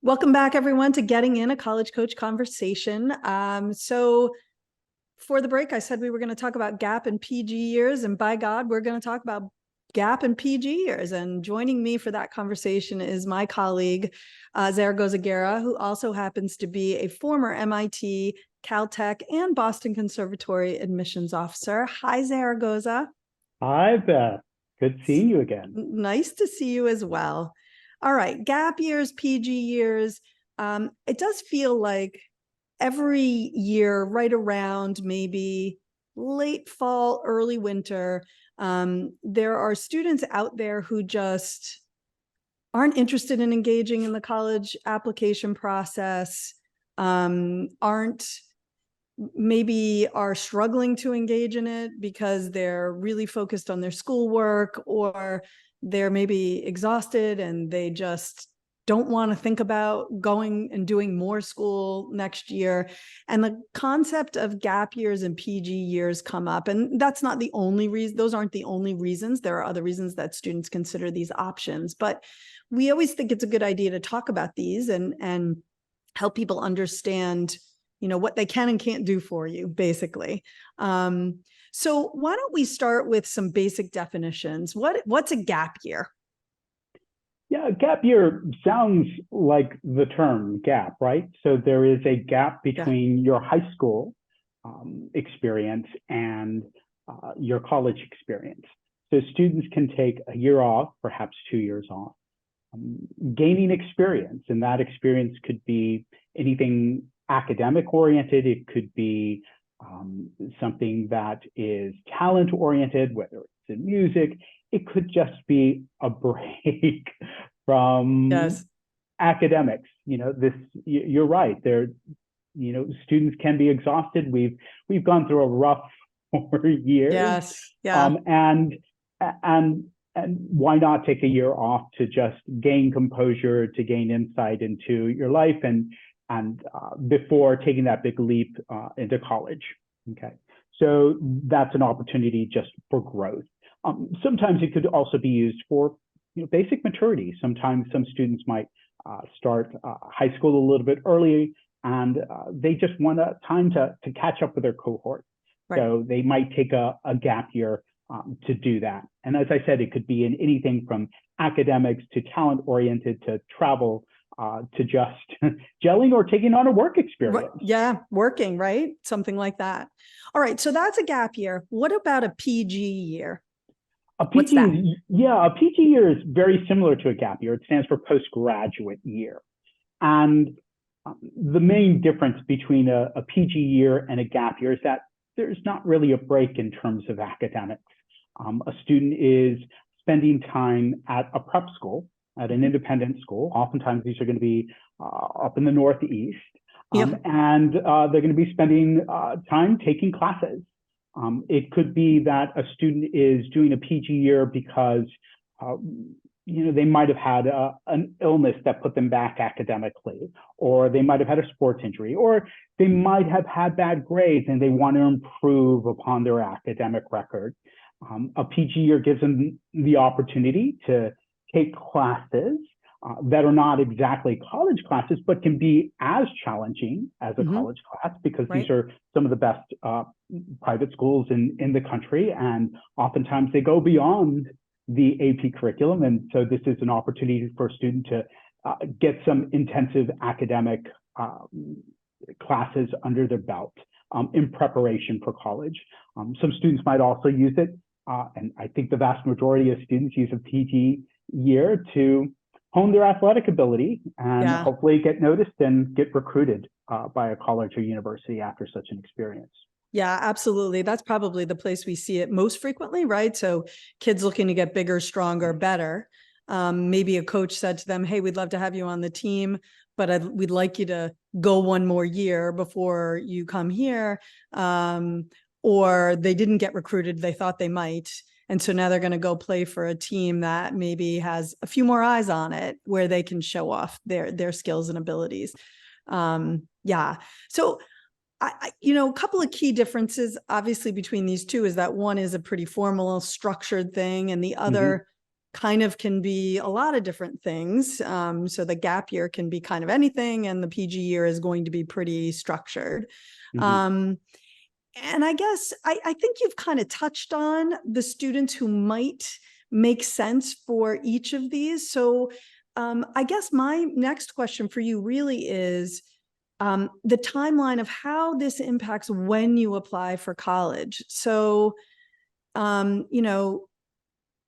Welcome back, everyone, to Getting In, a College Coach Conversation. So for the break, I said we were going to talk about gap and PG years, and by God, we're going to talk about gap and PG years. And joining me for that conversation is my colleague, Zaragoza Guerra, who also happens to be a former MIT, Caltech, and Boston Conservatory admissions officer. Hi, Zaragoza. Hi, Beth. Good seeing you again. Nice to see you as well. All right, gap years, PG years. It does feel like every year, right around maybe late fall, early winter, there are students out there who just aren't interested in engaging in the college application process, maybe are struggling to engage in it because they're really focused on their schoolwork, or they're maybe exhausted and they just don't want to think about going and doing more school next year. And the concept of gap years and PG years come up. And that's not the only reason. Those aren't the only reasons. There are other reasons that students consider these options. But we always think it's a good idea to talk about these and help people understand what they can and can't do for you, basically. So why don't we start with some basic definitions? What's a gap year? Yeah, gap year sounds like the term gap, right? So there is a gap between your high school experience and your college experience. So students can take a year off, perhaps 2 years off, gaining experience. And that experience could be anything academic oriented. It could be something that is talent oriented, whether it's in music. It could just be a break from academics. You're right. Students can be exhausted. We've gone through a rough 4 years. Yes. Yeah. And why not take a year off to just gain composure, to gain insight into your life, and before taking that big leap into college. Okay, so that's an opportunity just for growth. Sometimes it could also be used for basic maturity. Sometimes some students might start high school a little bit early, and they just want a time to catch up with their cohort. Right. So they might take a gap year to do that. And as I said, it could be in anything from academics to talent oriented to travel, to just gelling or taking on a work experience. Yeah, working, right? Something like that. All right, so that's a gap year. What about a PG year? What's that? Yeah, a PG year is very similar to a gap year. It stands for postgraduate year. And the main difference between a PG year and a gap year is that there's not really a break in terms of academics. A student is spending time at a prep school, at an independent school. Oftentimes these are going to be up in the Northeast. And they're going to be spending time taking classes. It could be that a student is doing a PG year because they might have had an illness that put them back academically, or they might have had a sports injury, or they might have had bad grades and they want to improve upon their academic record. A PG year gives them the opportunity to take classes that are not exactly college classes, but can be as challenging as a college class, because these are some of the best private schools in the country. And oftentimes they go beyond the AP curriculum. And so this is an opportunity for a student to get some intensive academic classes under their belt in preparation for college. Some students might also use it, and I think the vast majority of students use a PG year to hone their athletic ability and hopefully get noticed and get recruited by a college or university after such an experience. Yeah, absolutely. That's probably the place we see it most frequently, right? So kids looking to get bigger, stronger, better. Maybe a coach said to them, hey, we'd love to have you on the team, but we'd like you to go one more year before you come here. Or they didn't get recruited. They thought they might. And so now they're going to go play for a team that maybe has a few more eyes on it, where they can show off their skills and abilities. So a couple of key differences, obviously, between these two is that one is a pretty formal, structured thing, and the other kind of can be a lot of different things. So the gap year can be kind of anything, and the PG year is going to be pretty structured. And I guess I think you've kind of touched on the students who might make sense for each of these. So I guess my next question for you really is the timeline of how this impacts when you apply for college. So, you know,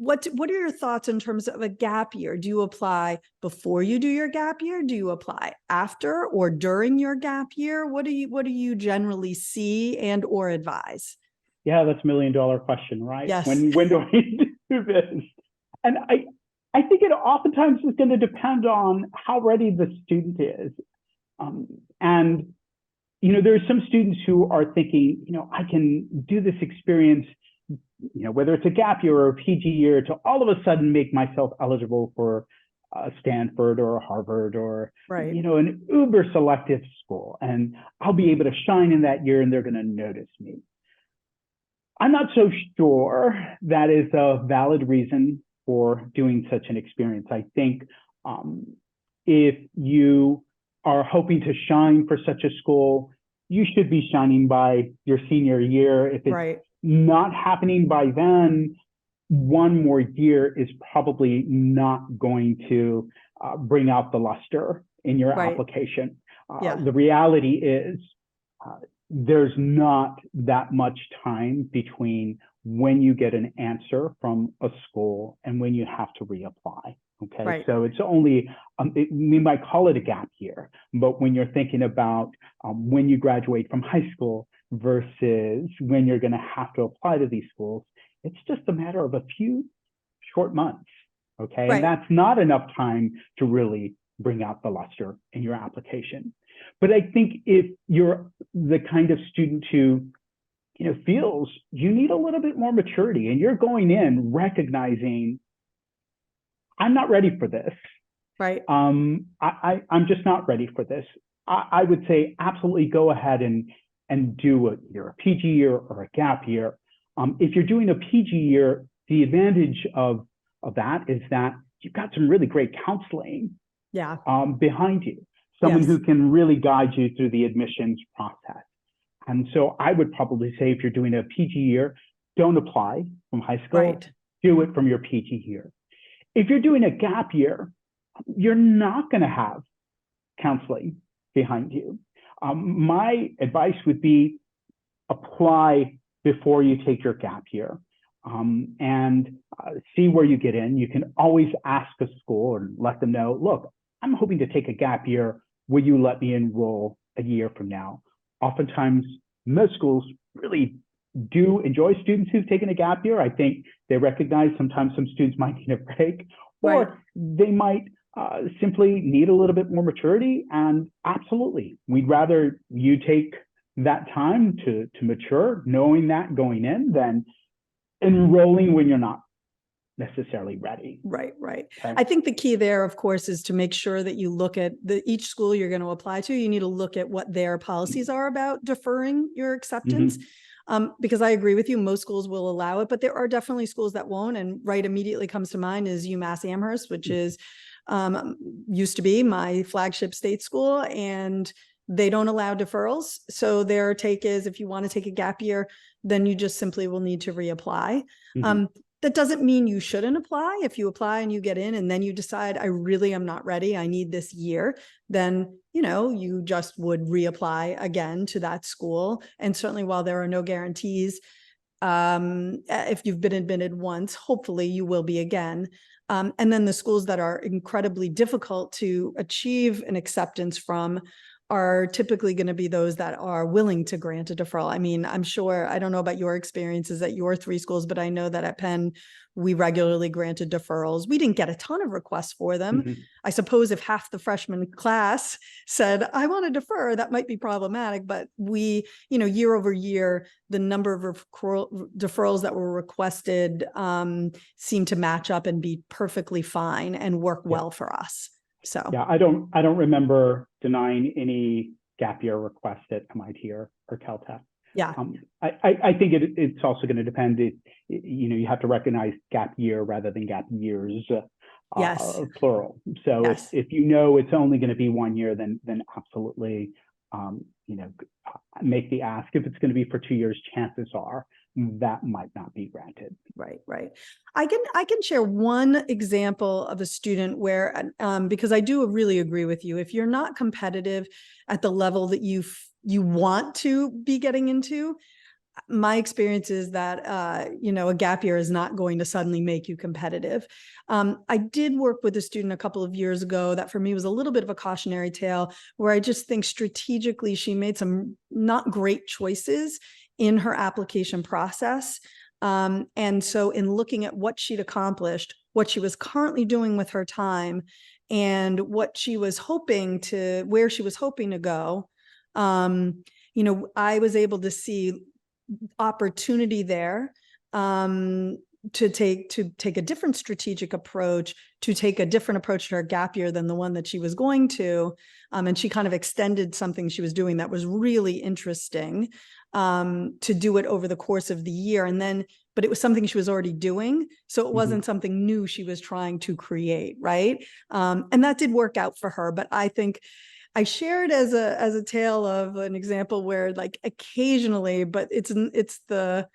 what are your thoughts in terms of a gap year? Do you apply before you do your gap year? Do you apply after or during your gap year? What do you generally see and or advise? Yeah, that's $1 million question, right? Yes. When do I do this? And I think it oftentimes is going to depend on how ready the student is. And, you know, there are some students who are thinking, you know, I can do this experience, you know, whether it's a gap year or a PG year, to all of a sudden make myself eligible for Stanford or Harvard or, right, you know, an uber selective school. And I'll be able to shine in that year and they're going to notice me. I'm not so sure that is a valid reason for doing such an experience. I think if you are hoping to shine for such a school, you should be shining by your senior year. If it's right, not happening by then, one more year is probably not going to bring out the luster in your right. application. Yeah. The reality is there's not that much time between when you get an answer from a school and when you have to reapply. Okay, right. So it's only, we might call it a gap year, but when you're thinking about when you graduate from high school versus when you're going to have to apply to these schools, it's just a matter of a few short months. Okay, Right. And that's not enough time to really bring out the luster in your application. But I think if you're the kind of student who, you know, feels you need a little bit more maturity and you're going in recognizing, I'm not ready for this. Right. I'm just not ready for this. I would say absolutely go ahead and do either a PG year or a gap year. If you're doing a PG year, the advantage of that is that you've got some really great counseling behind you. Someone who can really guide you through the admissions process. And so I would probably say if you're doing a PG year, don't apply from high school, Right. do it from your PG year. If you're doing a gap year, you're not going to have counseling behind you. My advice would be apply before you take your gap year and see where you get in. You can always ask a school or let them know, look, I'm hoping to take a gap year. Will you let me enroll a year from now? Oftentimes, most schools really do enjoy students who've taken a gap year. I think they recognize sometimes some students might need a break, or they might simply need a little bit more maturity. And absolutely, we'd rather you take that time to mature, knowing that going in, than enrolling when you're not necessarily ready. Right. Okay. I think the key there, of course, is to make sure that you look at each school you're going to apply to. You need to look at what their policies are about deferring your acceptance. Because I agree with you, most schools will allow it, but there are definitely schools that won't. And right immediately comes to mind is UMass Amherst, which is used to be my flagship state school, and they don't allow deferrals. So their take is if you want to take a gap year, then you just simply will need to reapply. That doesn't mean you shouldn't apply. If you apply and you get in and then you decide, I really am not ready, I need this year, then, you know, you just would reapply again to that school. And certainly while there are no guarantees, if you've been admitted once, hopefully you will be again. And then the schools that are incredibly difficult to achieve an acceptance from are typically going to be those that are willing to grant a deferral. I mean, I'm sure, I don't know about your experiences at your three schools, but I know that at Penn, we regularly granted deferrals. We didn't get a ton of requests for them. I suppose if half the freshman class said, I want to defer, that might be problematic, but we, you know, year over year, the number of deferrals that were requested seemed to match up and be perfectly fine and work well for us. So yeah, I don't remember denying any gap year request at MIT or Caltech. Yeah. I think it's also going to depend. You have to recognize gap year rather than gap years, Yes. plural. So Yes. if you know it's only going to be 1 year, then absolutely, make the ask. If it's going to be for 2 years, chances are that might not be granted. Right, right. I can share one example of a student where, because I do really agree with you. If you're not competitive at the level that you want to be getting into, my experience is that, a gap year is not going to suddenly make you competitive. I did work with a student a couple of years ago that for me was a little bit of a cautionary tale, where I just think strategically she made some not great choices in her application process. And so in looking at what she'd accomplished, what she was currently doing with her time, and what she was hoping to, where she was hoping to go, I was able to see opportunity there, to take a different strategic approach, to take a different approach to her gap year than the one that she was going to. And she kind of extended something she was doing that was really interesting, to do it over the course of the year. And then, but it was something she was already doing. So it wasn't something new she was trying to create. Right. And that did work out for her. But I think I shared as a tale of an example where, like, occasionally, but it's the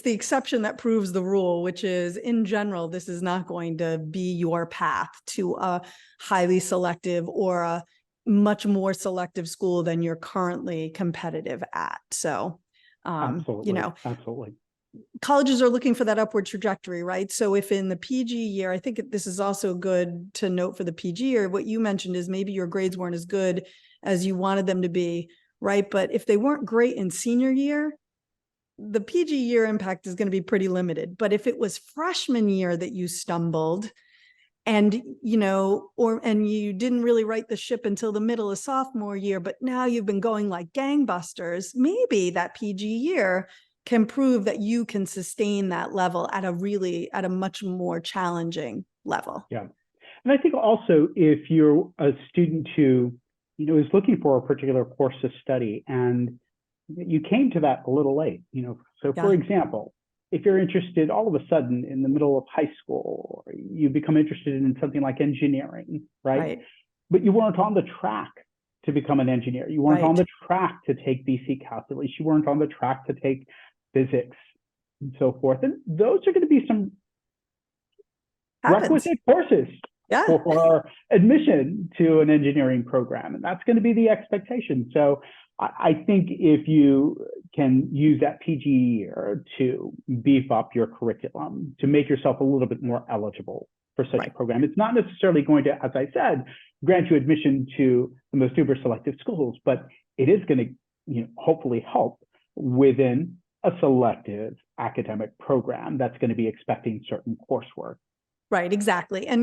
exception that proves the rule, which is, in general, this is not going to be your path to a highly selective or a much more selective school than you're currently competitive at. So, Absolutely. Absolutely. colleges are looking for that upward trajectory, right? So if in the PG year, I think this is also good to note for the PG year, what you mentioned is maybe your grades weren't as good as you wanted them to be, right? But if they weren't great in senior year, the PG year impact is going to be pretty limited. But if it was freshman year that you stumbled, and and you didn't really right the ship until the middle of sophomore year, but now you've been going like gangbusters, maybe that PG year can prove that you can sustain that level at a much more challenging level. Yeah. And I think also, if you're a student who, is looking for a particular course of study and you came to that a little late, so for example, if you're interested all of a sudden in the middle of high school, you become interested in something like engineering, right? But you weren't on the track to become an engineer. You weren't on the track to take BC calculus. You weren't on the track to take physics and so forth. And those are going to be some requisite courses for admission to an engineering program. And that's going to be the expectation. So I think if you can use that PG year to beef up your curriculum, to make yourself a little bit more eligible for such a program, it's not necessarily going to, as I said, grant you admission to the most uber selective schools, but it is going to, hopefully help within a selective academic program that's going to be expecting certain coursework. Right, exactly. And,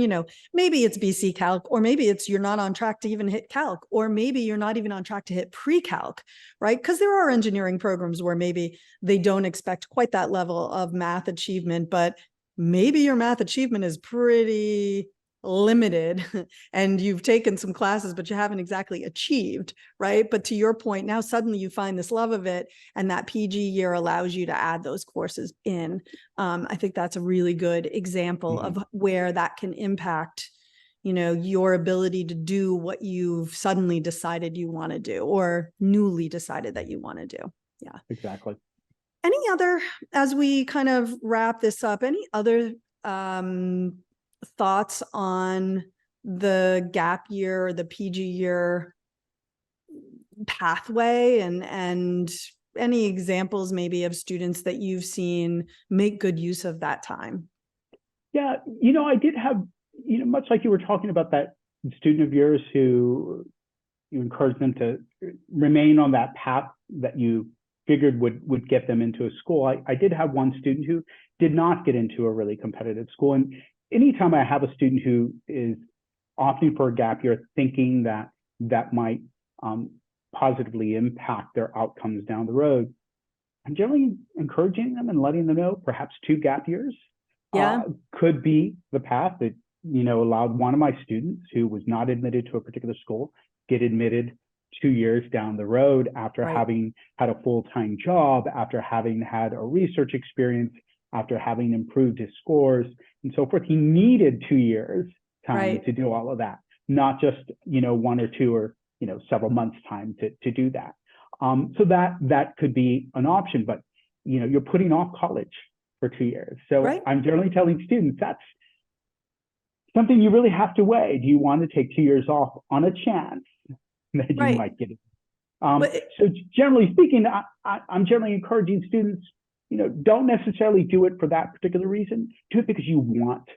maybe it's BC Calc, or maybe it's you're not on track to even hit Calc, or maybe you're not even on track to hit pre-Calc, right? Because there are engineering programs where maybe they don't expect quite that level of math achievement, but maybe your math achievement is pretty limited and you've taken some classes, but you haven't exactly achieved, right? But to your point, now suddenly you find this love of it, and that PG year allows you to add those courses in. I think that's a really good example of where that can impact, your ability to do what you've suddenly decided you want to do, or newly decided that you want to do. Yeah, exactly. Any other, as we kind of wrap this up, any other thoughts on the gap year or the PG year pathway, and any examples maybe of students that you've seen make good use of that time? Yeah, I did have, much like you were talking about that student of yours who you encouraged them to remain on that path that you figured would get them into a school. I did have one student who did not get into a really competitive school. And anytime I have a student who is opting for a gap year, thinking that might positively impact their outcomes down the road, I'm generally encouraging them and letting them know perhaps 2 gap years could be the path that, allowed one of my students who was not admitted to a particular school get admitted 2 years down the road after Right. having had a full-time job, after having had a research experience, after having improved his scores and so forth. He needed 2 years time Right. to do all of that, not just, 1 or 2 or, several months time to do that. So that could be an option, but, you're putting off college for 2 years. So Right. I'm generally telling students that's something you really have to weigh. Do you want to take 2 years off on a chance that you Right. might get it? But So generally speaking, I'm generally encouraging students, don't necessarily do it for that particular reason. Do it because you want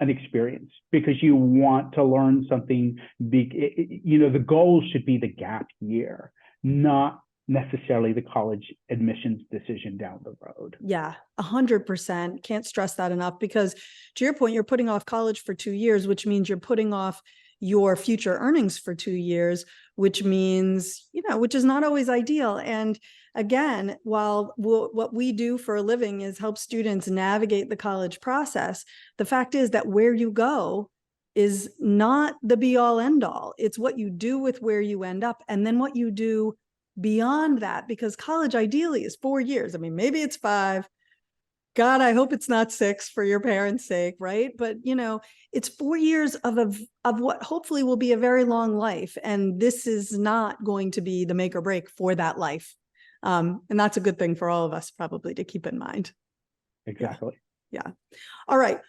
an experience, because you want to learn something. The goal should be the gap year, not necessarily the college admissions decision down the road. yeah, 100%. Can't stress that enough, because to your point, you're putting off college for 2 years, which means you're putting off your future earnings for 2 years, which means, which is not always ideal. And again, while what we do for a living is help students navigate the college process, the fact is that where you go is not the be all end all. It's what you do with where you end up, and then what you do beyond that, because college ideally is 4 years. I mean, maybe it's 5. God, I hope it's not 6 for your parents' sake, right? But it's 4 years of what hopefully will be a very long life, and this is not going to be the make or break for that life. And that's a good thing for all of us probably to keep in mind. Exactly. Yeah. All right.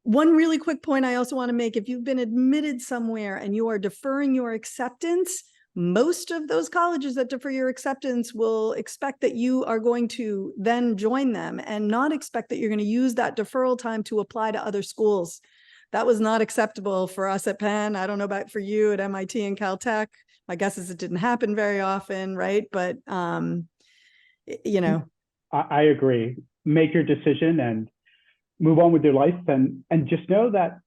One really quick point I also want to make: if you've been admitted somewhere and you are deferring your acceptance, most of those colleges that defer your acceptance will expect that you are going to then join them, and not expect that you're going to use that deferral time to apply to other schools. That was not acceptable for us at Penn. I don't know about for you at MIT and Caltech. My guess is it didn't happen very often, right? But, I agree. Make your decision and move on with your life, and just know that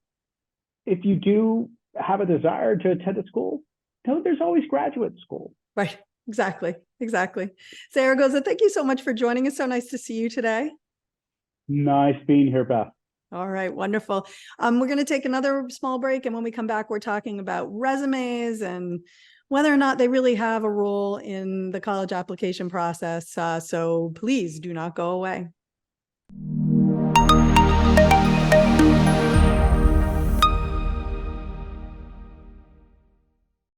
if you do have a desire to attend a school, there's always graduate school. Right. Exactly. Zaragoza, thank you so much for joining us. So nice to see you today. Nice being here, Beth. All right. Wonderful. We're going to take another small break. And when we come back, we're talking about resumes and whether or not they really have a role in the college application process. So please do not go away.